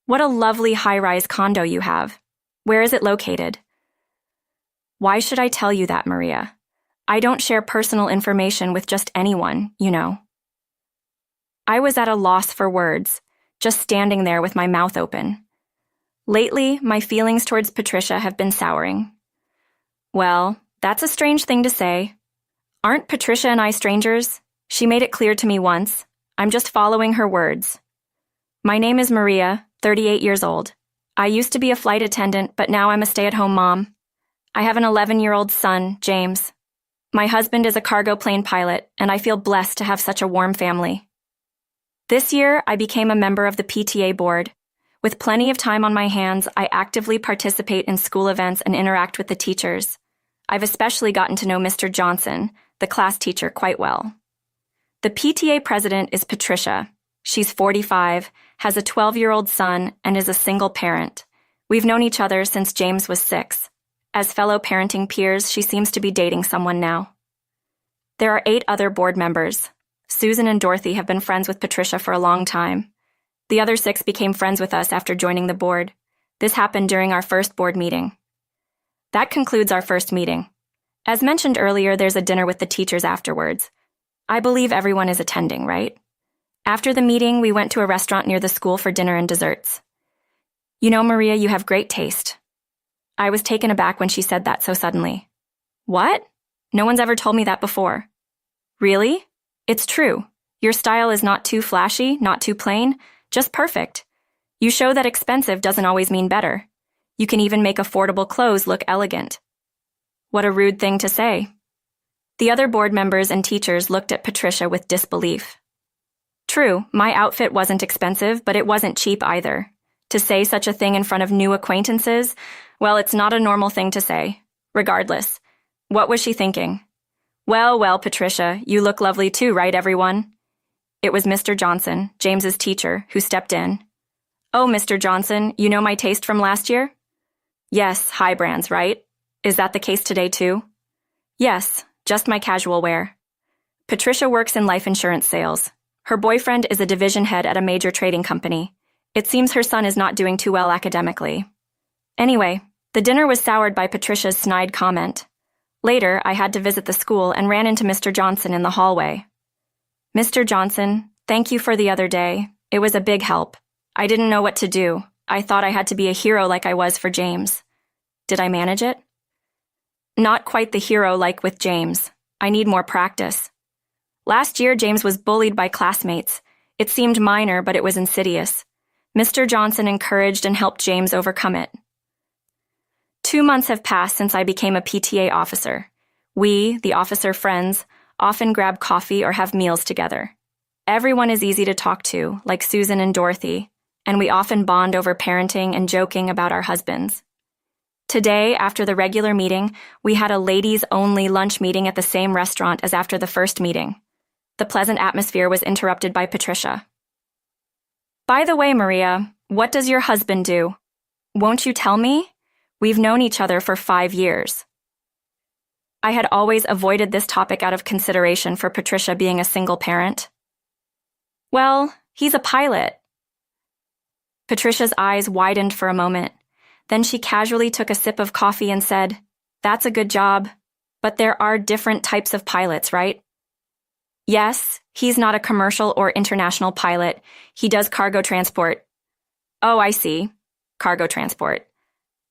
What a lovely high-rise condo you have. Where is it located? Why should I tell you that, Maria? I don't share personal information with just anyone, you know. I was at a loss for words, just standing there with my mouth open. Lately, my feelings towards Patricia have been souring. Well, that's a strange thing to say. Aren't Patricia and I strangers? She made it clear to me once. I'm just following her words. My name is Maria, 38 years old. I used to be a flight attendant, but now I'm a stay-at-home mom. I have an 11-year-old son, James. My husband is a cargo plane pilot, and I feel blessed to have such a warm family. This year, I became a member of the PTA board. With plenty of time on my hands, I actively participate in school events and interact with the teachers. I've especially gotten to know Mr. Johnson, the class teacher, quite well. The PTA president is Patricia. She's 45, has a 12-year-old son, and is a single parent. We've known each other since James was 6. As fellow parenting peers, she seems to be dating someone now. There are 8 other board members. Susan and Dorothy have been friends with Patricia for a long time. The other 6 became friends with us after joining the board. This happened during our first board meeting. That concludes our first meeting. As mentioned earlier, there's a dinner with the teachers afterwards. I believe everyone is attending, right? After the meeting, we went to a restaurant near the school for dinner and desserts. You know, Maria, you have great taste. I was taken aback when she said that so suddenly. What? No one's ever told me that before. Really? It's true. Your style is not too flashy, not too plain, just perfect. You show that expensive doesn't always mean better. You can even make affordable clothes look elegant. What a rude thing to say. The other board members and teachers looked at Patricia with disbelief. True, my outfit wasn't expensive, but it wasn't cheap either. To say such a thing in front of new acquaintances, well, it's not a normal thing to say. Regardless, what was she thinking? Well, Patricia, you look lovely too, right, everyone? It was Mr. Johnson, James's teacher, who stepped in. Oh, Mr. Johnson, you know my taste from last year? Yes, high brands, right? Is that the case today too? Yes, just my casual wear. Patricia works in life insurance sales. Her boyfriend is a division head at a major trading company. It seems her son is not doing too well academically. Anyway, the dinner was soured by Patricia's snide comment. Later, I had to visit the school and ran into Mr. Johnson in the hallway. Mr. Johnson, thank you for the other day. It was a big help. I didn't know what to do. I thought I had to be a hero like I was for James. Did I manage it? Not quite the hero like with James. I need more practice. Last year, James was bullied by classmates. It seemed minor, but it was insidious. Mr. Johnson encouraged and helped James overcome it. 2 months have passed since I became a PTA officer. We, the officer friends, often grab coffee or have meals together. Everyone is easy to talk to, like Susan and Dorothy, and we often bond over parenting and joking about our husbands. Today, after the regular meeting, we had a ladies-only lunch meeting at the same restaurant as after the first meeting. The pleasant atmosphere was interrupted by Patricia. By the way, Maria, what does your husband do? Won't you tell me? We've known each other for 5 years. I had always avoided this topic out of consideration for Patricia being a single parent. Well, he's a pilot. Patricia's eyes widened for a moment. Then she casually took a sip of coffee and said, "That's a good job. But there are different types of pilots, right?" Yes, he's not a commercial or international pilot. He does cargo transport. Oh, I see. Cargo transport.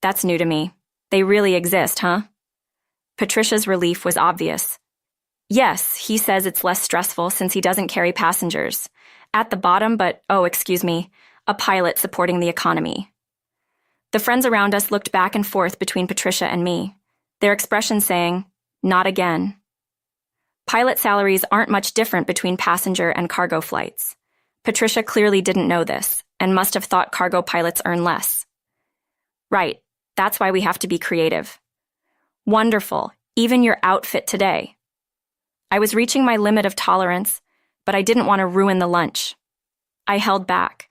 That's new to me. They really exist, huh? Patricia's relief was obvious. Yes, he says it's less stressful since he doesn't carry passengers. At the bottom, but, a pilot supporting the economy. The friends around us looked back and forth between Patricia and me, their expressions saying, "Not again." Pilot salaries aren't much different between passenger and cargo flights. Patricia clearly didn't know this, and must have thought cargo pilots earn less. Right, that's why we have to be creative. Wonderful, even your outfit today. I was reaching my limit of tolerance, but I didn't want to ruin the lunch. I held back.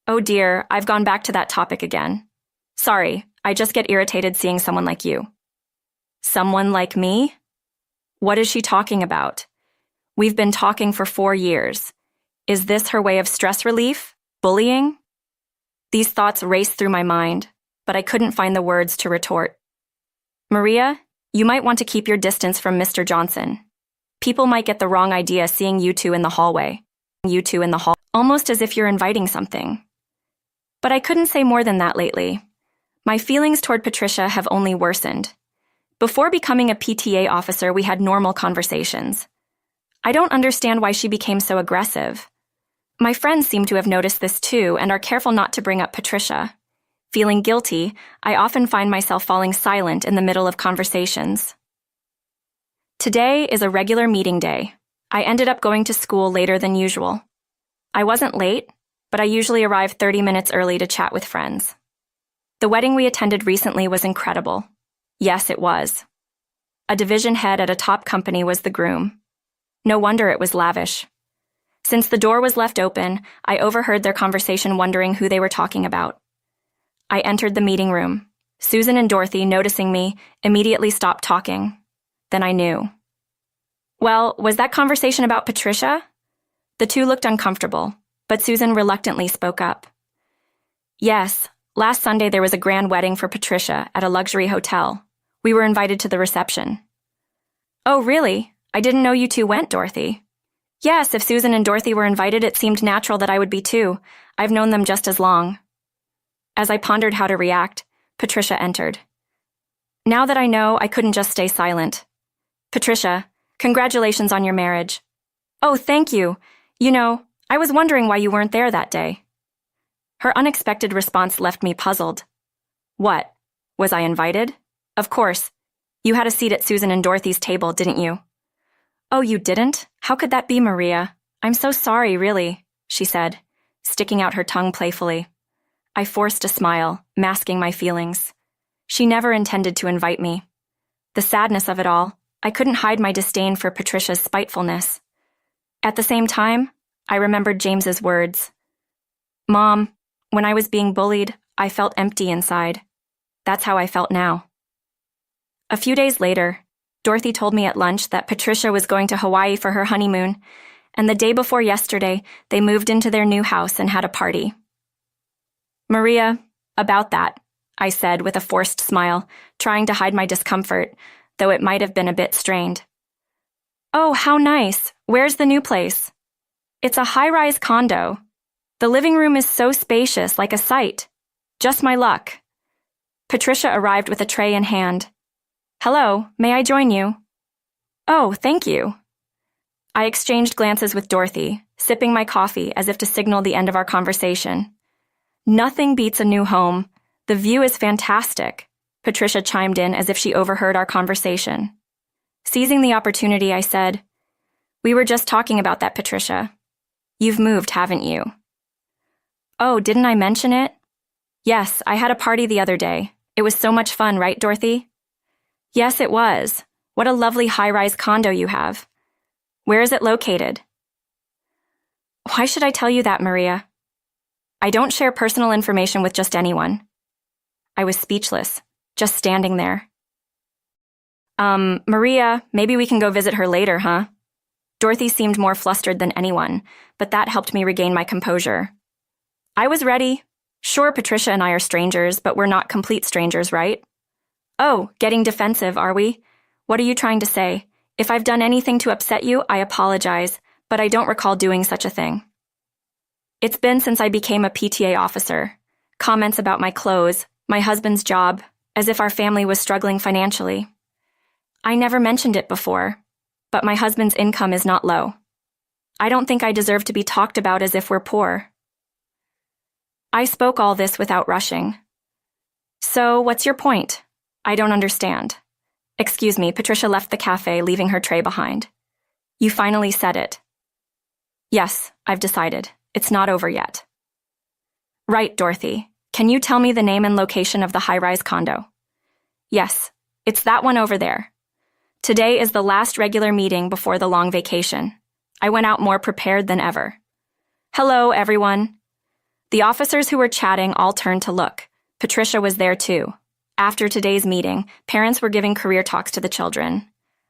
Oh dear, I've gone back to that topic again. Sorry, I just get irritated seeing someone like you. Someone like me? What is she talking about? We've been talking for 4 years. Is this her way of stress relief? Bullying? These thoughts raced through my mind, but I couldn't find the words to retort. Maria, you might want to keep your distance from Mr. Johnson. People might get the wrong idea seeing you two in the hallway. Almost as if you're inviting something. But I couldn't say more than that lately. My feelings toward Patricia have only worsened. Before becoming a PTA officer, we had normal conversations. I don't understand why she became so aggressive. My friends seem to have noticed this too and are careful not to bring up Patricia. Feeling guilty, I often find myself falling silent in the middle of conversations. Today is a regular meeting day. I ended up going to school later than usual. I wasn't late, but I usually arrive 30 minutes early to chat with friends. The wedding we attended recently was incredible. Yes, it was. A division head at a top company was the groom. No wonder it was lavish. Since the door was left open, I overheard their conversation wondering who they were talking about. I entered the meeting room. Susan and Dorothy, noticing me, immediately stopped talking. Then I knew. Well, was that conversation about Patricia? The two looked uncomfortable, but Susan reluctantly spoke up. Yes, last Sunday there was a grand wedding for Patricia at a luxury hotel. We were invited to the reception. Oh, really? I didn't know you two went, Dorothy. Yes, if Susan and Dorothy were invited, it seemed natural that I would be too. I've known them just as long. As I pondered how to react, Patricia entered. Now that I know, I couldn't just stay silent. Patricia, congratulations on your marriage. Oh, thank you. You know, I was wondering why you weren't there that day. Her unexpected response left me puzzled. What? Was I invited? Of course. You had a seat at Susan and Dorothy's table, didn't you? Oh, you didn't? How could that be, Maria? I'm so sorry, really, she said, sticking out her tongue playfully. I forced a smile, masking my feelings. She never intended to invite me. The sadness of it all, I couldn't hide my disdain for Patricia's spitefulness. At the same time, I remembered James's words. Mom, when I was being bullied, I felt empty inside. That's how I felt now. A few days later, Dorothy told me at lunch that Patricia was going to Hawaii for her honeymoon, and the day before yesterday, they moved into their new house and had a party. Maria, about that, I said with a forced smile, trying to hide my discomfort, though it might have been a bit strained. Oh, how nice. Where's the new place? It's a high-rise condo. The living room is so spacious, like a site. Just my luck. Patricia arrived with a tray in hand. Hello, may I join you? Oh, thank you. I exchanged glances with Dorothy, sipping my coffee as if to signal the end of our conversation. Nothing beats a new home. The view is fantastic, Patricia chimed in as if she overheard our conversation. Seizing the opportunity, I said, We were just talking about that, Patricia. You've moved, haven't you? Oh, didn't I mention it? Yes, I had a party the other day. It was so much fun, right, Dorothy? Yes, it was. What a lovely high-rise condo you have. Where is it located? Why should I tell you that, Maria? I don't share personal information with just anyone. I was speechless, just standing there. Maria, maybe we can go visit her later, huh? Dorothy seemed more flustered than anyone, but that helped me regain my composure. I was ready. Sure, Patricia and I are strangers, but we're not complete strangers, right? Oh, getting defensive, are we? What are you trying to say? If I've done anything to upset you, I apologize, but I don't recall doing such a thing. It's been since I became a PTA officer. Comments about my clothes, my husband's job, as if our family was struggling financially. I never mentioned it before, but my husband's income is not low. I don't think I deserve to be talked about as if we're poor. I spoke all this without rushing. So, what's your point? I don't understand. Excuse me, Patricia left the cafe, leaving her tray behind. You finally said it. Yes, I've decided. It's not over yet. Right, Dorothy. Can you tell me the name and location of the high-rise condo? Yes, it's that one over there. Today is the last regular meeting before the long vacation. I went out more prepared than ever. Hello, everyone. The officers who were chatting all turned to look. Patricia was there too. After today's meeting, parents were giving career talks to the children.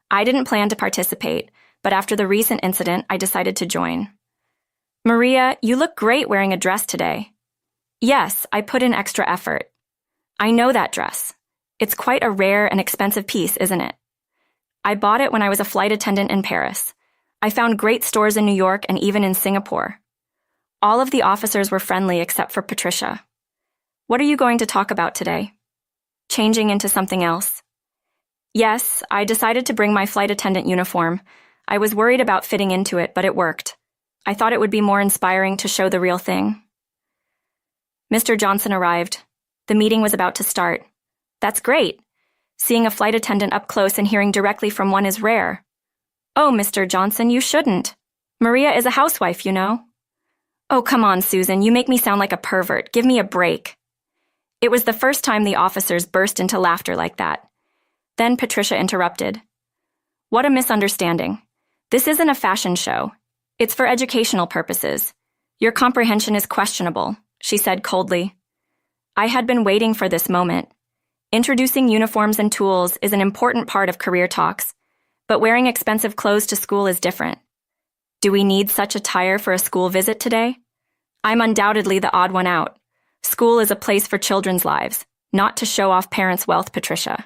I didn't plan to participate, but after the recent incident, I decided to join. Maria, you look great wearing a dress today. Yes, I put in extra effort. I know that dress. It's quite a rare and expensive piece, isn't it? I bought it when I was a flight attendant in Paris. I found great stores in New York and even in Singapore. All of the officers were friendly except for Patricia. What are you going to talk about today? Changing into something else. Yes, I decided to bring my flight attendant uniform. I was worried about fitting into it, but it worked. I thought it would be more inspiring to show the real thing. Mr. Johnson arrived. The meeting was about to start. That's great. Seeing a flight attendant up close and hearing directly from one is rare. Oh, Mr. Johnson, you shouldn't. Maria is a housewife, you know. Oh, come on, Susan, you make me sound like a pervert. Give me a break. It was the first time the officers burst into laughter like that. Then Patricia interrupted. What a misunderstanding. This isn't a fashion show. It's for educational purposes. Your comprehension is questionable, she said coldly. I had been waiting for this moment. Introducing uniforms and tools is an important part of career talks, but wearing expensive clothes to school is different. Do we need such attire for a school visit today? I'm undoubtedly the odd one out. School is a place for children's lives, not to show off parents' wealth, Patricia.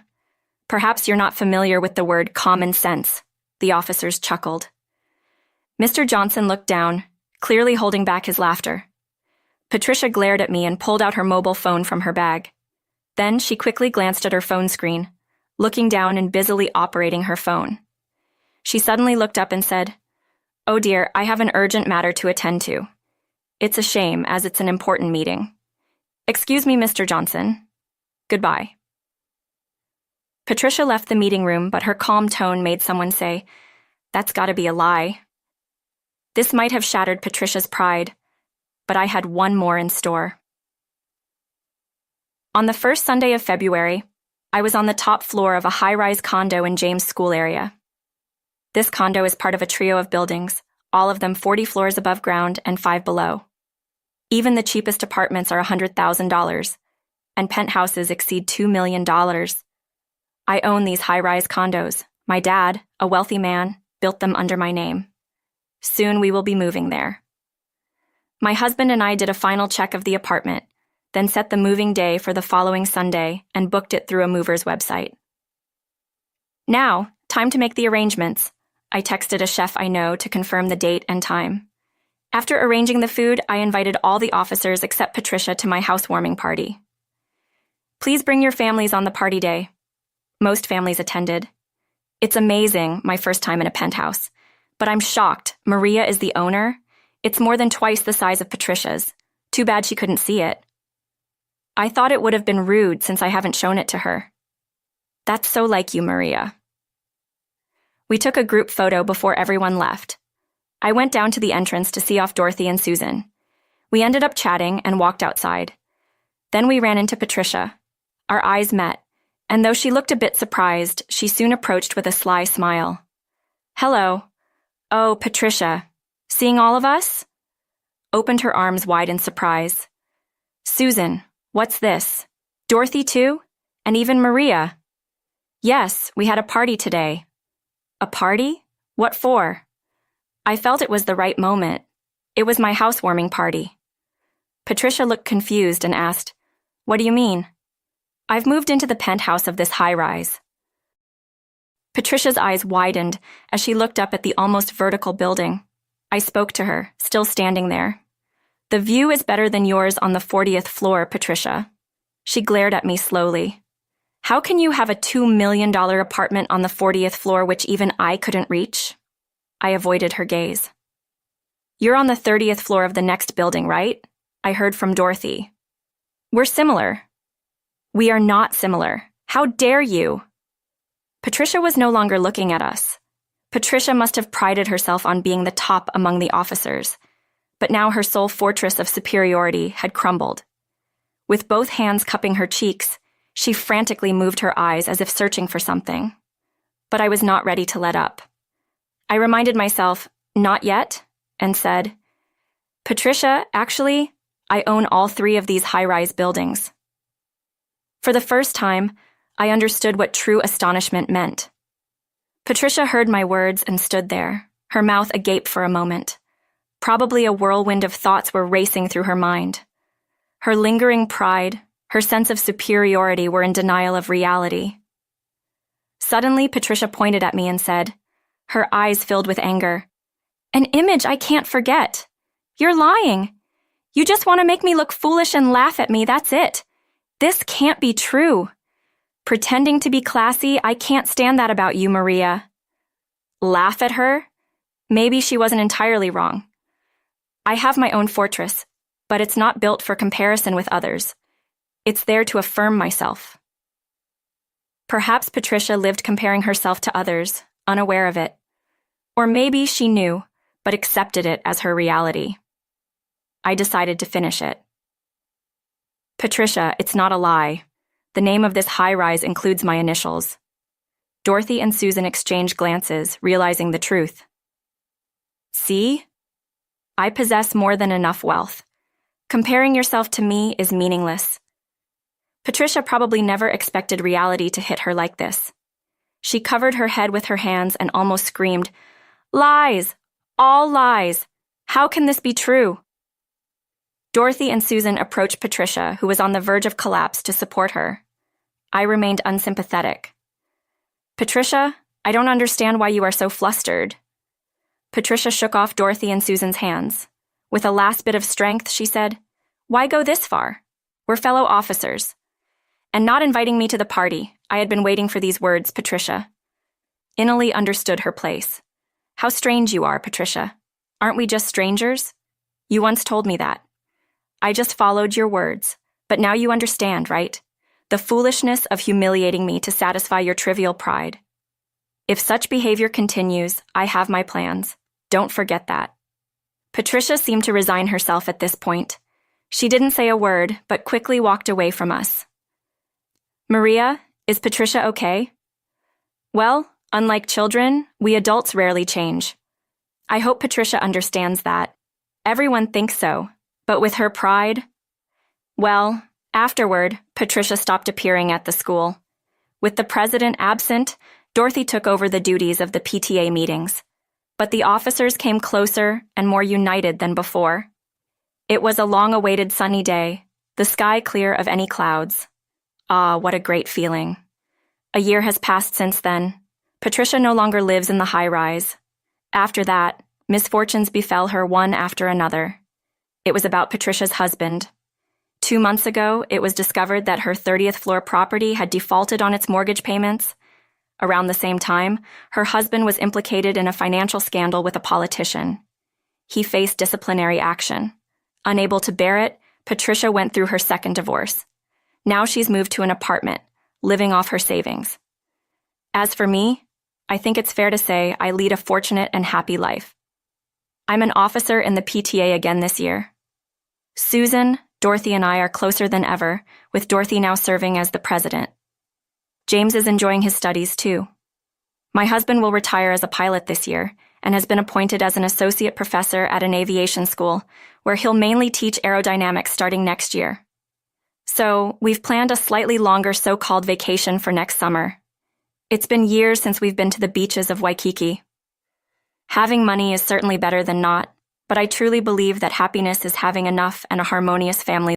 Perhaps you're not familiar with the word common sense, the officers chuckled. Mr. Johnson looked down, clearly holding back his laughter. Patricia glared at me and pulled out her mobile phone from her bag. Then she quickly glanced at her phone screen, looking down and busily operating her phone. She suddenly looked up and said, "Oh dear, I have an urgent matter to attend to. It's a shame, as it's an important meeting. Excuse me, Mr. Johnson. Goodbye." Patricia left the meeting room, but her calm tone made someone say, "That's gotta be a lie." This might have shattered Patricia's pride, but I had one more in store. On the first Sunday of February, I was on the top floor of a high-rise condo in James' school area. This condo is part of a trio of buildings, all of them 40 floors above ground and 5 below. Even the cheapest apartments are $100,000, and penthouses exceed $2 million. I own these high-rise condos. My dad, a wealthy man, built them under my name. Soon we will be moving there. My husband and I did a final check of the apartment, then set the moving day for the following Sunday and booked it through a mover's website. Now, time to make the arrangements. I texted a chef I know to confirm the date and time. After arranging the food, I invited all the officers except Patricia to my housewarming party. Please bring your families on the party day. Most families attended. It's amazing, my first time in a penthouse. But I'm shocked. Maria is the owner. It's more than twice the size of Patricia's. Too bad she couldn't see it. I thought it would have been rude since I haven't shown it to her. That's so like you, Maria. We took a group photo before everyone left. I went down to the entrance to see off Dorothy and Susan. We ended up chatting and walked outside. Then we ran into Patricia. Our eyes met, and though she looked a bit surprised, she soon approached with a sly smile. "Hello. Oh, Patricia. Seeing all of us?" Opened her arms wide in surprise. "Susan, what's this? Dorothy too? And even Maria?" "Yes, we had a party today." "A party? What for?" I felt it was the right moment. It was my housewarming party. Patricia looked confused and asked, "What do you mean?" "I've moved into the penthouse of this high-rise." Patricia's eyes widened as she looked up at the almost vertical building. I spoke to her, still standing there. "The view is better than yours on the 40th floor, Patricia." She glared at me slowly. "How can you have a $2 million apartment on the 40th floor which even I couldn't reach?" I avoided her gaze. "You're on the 30th floor of the next building, right?" I heard from Dorothy. "We're similar." "We are not similar. How dare you?" Patricia was no longer looking at us. Patricia must have prided herself on being the top among the officers, but now her sole fortress of superiority had crumbled. With both hands cupping her cheeks, she frantically moved her eyes as if searching for something. But I was not ready to let up. I reminded myself, "Not yet," and said, "Patricia, actually, I own all 3 of these high-rise buildings." For the first time, I understood what true astonishment meant. Patricia heard my words and stood there, her mouth agape for a moment. Probably a whirlwind of thoughts were racing through her mind. Her lingering pride, her sense of superiority were in denial of reality. Suddenly, Patricia pointed at me and said, her eyes filled with anger, "An image I can't forget. You're lying. You just want to make me look foolish and laugh at me, that's it. This can't be true. Pretending to be classy, I can't stand that about you, Maria." Laugh at her? Maybe she wasn't entirely wrong. I have my own fortress, but it's not built for comparison with others. It's there to affirm myself. Perhaps Patricia lived comparing herself to others, unaware of it. Or maybe she knew, but accepted it as her reality. I decided to finish it. "Patricia, it's not a lie. The name of this high-rise includes my initials." Dorothy and Susan exchanged glances, realizing the truth. "See? I possess more than enough wealth. Comparing yourself to me is meaningless." Patricia probably never expected reality to hit her like this. She covered her head with her hands and almost screamed, "Lies! All lies! How can this be true?" Dorothy and Susan approached Patricia, who was on the verge of collapse, to support her. I remained unsympathetic. "Patricia, I don't understand why you are so flustered." Patricia shook off Dorothy and Susan's hands. With a last bit of strength, she said, "Why go this far? We're fellow officers." And not inviting me to the party, I had been waiting for these words, Patricia. Inali understood her place. "How strange you are, Patricia. Aren't we just strangers? You once told me that. I just followed your words, but now you understand, right? The foolishness of humiliating me to satisfy your trivial pride. If such behavior continues, I have my plans. Don't forget that." Patricia seemed to resign herself at this point. She didn't say a word, but quickly walked away from us. "Maria, is Patricia okay?" "Well, unlike children, we adults rarely change. I hope Patricia understands that. Everyone thinks so, but with her pride..." Well, afterward, Patricia stopped appearing at the school. With the president absent, Dorothy took over the duties of the PTA meetings. But the officers came closer and more united than before. It was a long-awaited sunny day, the sky clear of any clouds. Ah, what a great feeling. A year has passed since then. Patricia no longer lives in the high-rise. After that, misfortunes befell her one after another. It was about Patricia's husband. 2 months ago, it was discovered that her 30th floor property had defaulted on its mortgage payments. Around the same time, her husband was implicated in a financial scandal with a politician. He faced disciplinary action. Unable to bear it, Patricia went through her second divorce. Now she's moved to an apartment, living off her savings. As for me, I think it's fair to say I lead a fortunate and happy life. I'm an officer in the PTA again this year. Susan, Dorothy, and I are closer than ever, with Dorothy now serving as the president. James is enjoying his studies too. My husband will retire as a pilot this year and has been appointed as an associate professor at an aviation school, where he'll mainly teach aerodynamics starting next year. So, we've planned a slightly longer so-called vacation for next summer. It's been years since we've been to the beaches of Waikiki. Having money is certainly better than not, but I truly believe that happiness is having enough and a harmonious family